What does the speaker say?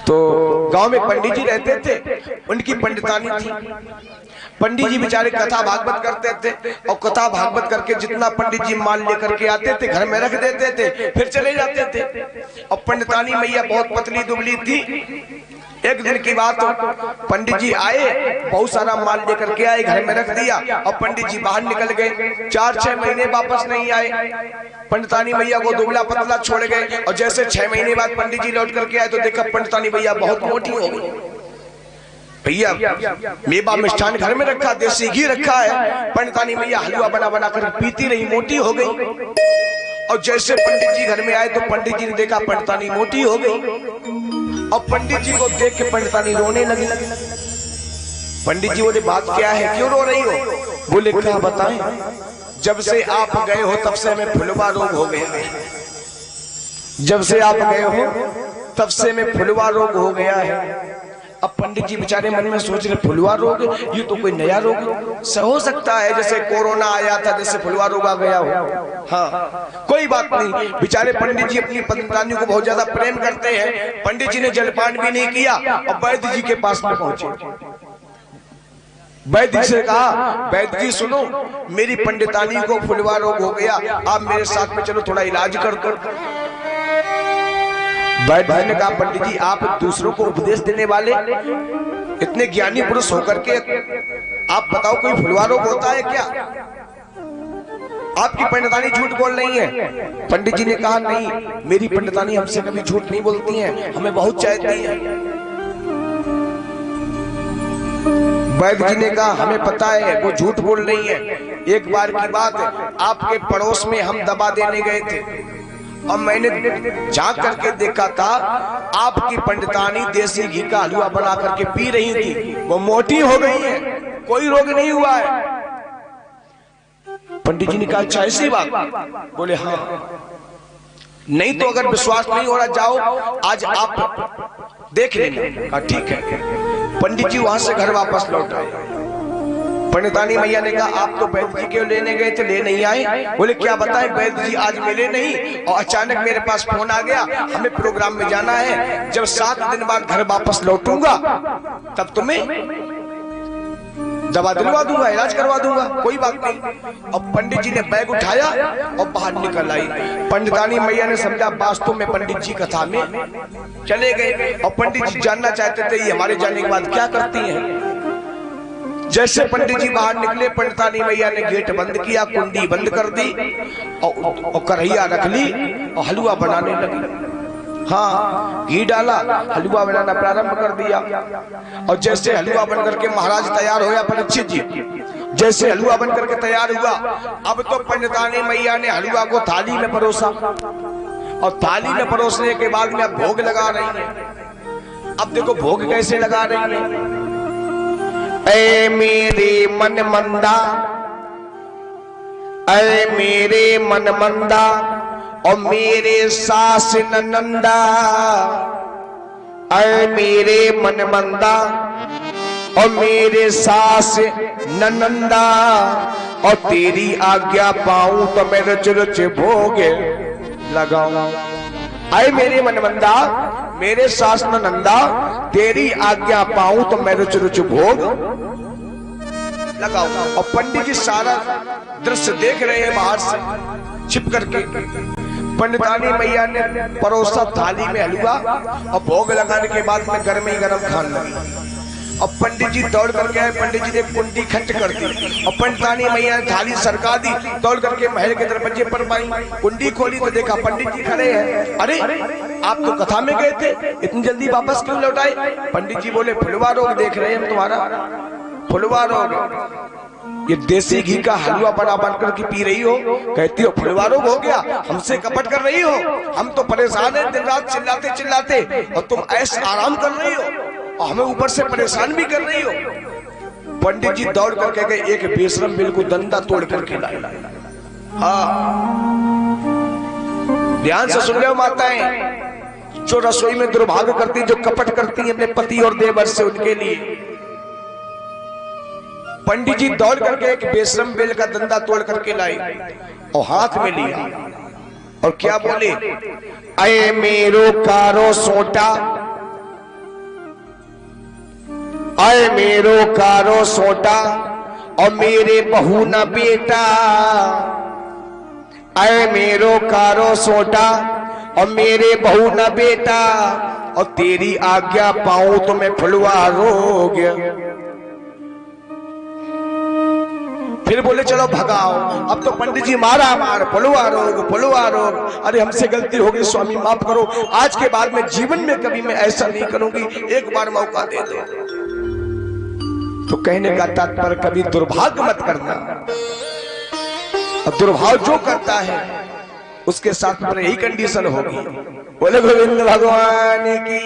तो गांव में पंडित जी रहते थे, उनकी पंडितानी थी। पंडित जी बेचारे कथा भागवत करते थे और कथा भागवत करके जितना पंडित जी माल लेकर के आते थे घर में रख देते थे, फिर चले जाते थे। और पंडितानी मैया बहुत पतली दुबली थी। एक दिन की बात, पंडित जी आए, बहुत सारा माल लेकर के आए, घर में रख दिया और पंडित जी बाहर निकल गए। 4-6 महीने वापस नहीं आए। पंडितानी मैया को दुबला पतला छोड़ गए और जैसे 6 महीने बाद पंडित जी लौट करके आए तो देखा पंडितानी मैया बहुत मोटी हो गई। भैया मेवा मिष्ठान घर में रखा, देसी घी रखा है, पंडितानी मैया हलवा बना बना कर पीती रही, मोटी हो गई। और जैसे पंडित जी घर में आए तो पंडित जी ने देखा पंडितानी मोटी हो गई। और पंडित जी को देख के पंडितानी रोने लगी। पंडित जी बोले बात क्या है, क्यों रो रही हो? बोले क्या बताएं, जब से आप गए हो तब से हमें फुलवा रोग हो गया है। जब से आप गए हो तब से हमें फुलवा रोग हो गया है। अब पंडित जी बेचारे मन में सोच रहे फुलवा रोग, ये तो कोई नया रोग हो सकता है, जैसे कोरोना आया था जैसे फुलवा रोग आ गया हो। हाँ कोई बात नहीं। बेचारे पंडित जी अपनी पंडितानी को बहुत ज्यादा प्रेम करते हैं। पंडित जी ने जलपान भी नहीं किया और वैद्य जी के पास में पहुंचे। वैद्य जी से कहा, वैद्य जी सुनो, मेरी पंडितानी को फुलवा रोग हो गया, आप मेरे साथ में चलो थोड़ा इलाज कर दो। वैद्य जी ने कहा, पंडित जी आप दूसरों को उपदेश देने वाले इतने ज्ञानी पुरुष होकर के आप बताओ कोई फुलवा रोग होता है क्या? आपकी पंडितानी झूठ बोल रही है। पंडित जी ने कहा, नहीं, मेरी पंडितानी हमसे कभी झूठ नहीं बोलती है, हमें बहुत चाहती है। वैद्य जी ने कहा, हमें पता है वो झूठ बोल रही है। एक बार की बात, आपके पड़ोस में हम दवा देने गए थे और मैंने झांक करके देखा था आपकी पंडितानी देसी घी का हलवा बना करके पी रही थी, वो मोटी हो गई है, कोई रोग नहीं हुआ है। पंडित जी ने कहा, अच्छा ऐसी बात? बोले हाँ। नहीं तो अगर विश्वास नहीं हो रहा जाओ आज आप देख लेना। कहा ठीक है। पंडित जी वहां से घर वापस लौट आए। पंडितानी मैया ने कहा, आप तो वैद्य जी के लेने गए थे, ले नहीं आए। बोले क्या बताएं, वैद्य जी आज मिले नहीं और अचानक मेरे पास फोन आ गया, हमें प्रोग्राम में जाना है, जब 7 दिन बाद घर वापस लौटूंगा तब तुम्हें दवा दिलवा दूंगा, इलाज करवा दूंगा, कोई बात नहीं। और पंडित जी ने बैग उठाया और बाहर निकल आई। पंडितानी मैया ने समझा वास्तव में पंडित जी कथा में चले गए और पंडित जी जानना चाहते थे ये हमारे जाने के बाद क्या करती हैं। जैसे पंडित जी बाहर निकले, पंडितानी मैया ने गेट बंद किया, कुंडी बंद कर दी और कढ़ैया रख ली और हलवा बनाने लगी। हाँ घी डाला, हलवा बनाना प्रारंभ कर दिया। और जैसे हलवा बन करके महाराज तैयार हो गया, परीक्षित जी जैसे हलवा बन करके तैयार हुआ, अब तो पंडितानी मैया ने हलवा को थाली में परोसा और थाली में परोसने के बाद में अब भोग लगा रही है। अब देखो भोग कैसे लगा रही है। ऐ मेरे मन मंदा, ऐ मेरे मन मंदा और मेरे सास नंदा, ऐ मेरे मन मंदा और मेरे सास नंदा, और तेरी आज्ञा पाऊं तो मैं रुच रुच भोग लगाऊं। ऐ मेरे मन मंदा, मेरे सास नंदा, तेरी आज्ञा पाऊं तो मैं रुच रुच भोग लगाऊं। और पंडित जी सारा दृश्य देख रहे हैं बाहर से छिप करके। पंडितानी मैया ने परोसा थाली में हलवा और भोग लगाने के बाद में गर्म ही गर्म खाने लगी। और पंडित जी दौड़ करके आए, पंडित जी ने कुंडी खंड कर दी और पंडितानी मैया ने थाली सरका दी। दौड़ करके महल के दरवाजे पर पाई, कुंडी खोली तो देखा पंडित जी खड़े हैं। अरे आप तो कथा में गए थे, इतनी जल्दी वापस क्यों लौट आए? पंडित जी बोले फुलवा रोग देख रहे हैं हम तुम्हारा, फुलवा रोग। ये देसी घी का हलवा बना बनकर के पी रही हो, कहती हो फुलवा रोग हो गया, हमसे कपट कर रही हो। हम तो परेशान हैं, दिन रात चिल्लाते चिल्लाते, और तुम ऐसे आराम कर रही हो और हमें ऊपर से परेशान भी कर रही हो। पंडित जी दौड़ करके गए, एक बेशरम बिल को दंदा तोड़ करके लाए। हाँ ध्यान से सुन लो माताएं, जो रसोई में दुर्भाग्य करती, जो कपट करती अपने पति और देवर से, उनके लिए पंडित जी दौड़ करके एक बेशरम बेल का दंदा तोड़ करके लाए और हाथ में लिया और क्या बोले, अये मेरो कारो सोटा आए मेरो कारो सोटा और मेरे बहू न बेटा, आए मेरो कारो सोटा और मेरे बहू न बेटा, और तेरी आज्ञा पाऊं तो मैं फुलवा रोग। फिर बोले चलो भगाओ, अब तो पंडित जी मारा मार, फुलवा रोग फुलवा रोग। अरे हमसे गलती हो गई स्वामी माफ करो, आज के बाद में जीवन में कभी मैं ऐसा नहीं करूंगी, एक बार मौका दे दो। तो कहने का तात्पर्य कभी दुर्भाग्य मत करना, और दुर्भाव जो करता है उसके साथ में यही कंडीशन होगी। बोले गोविंद भगवान की।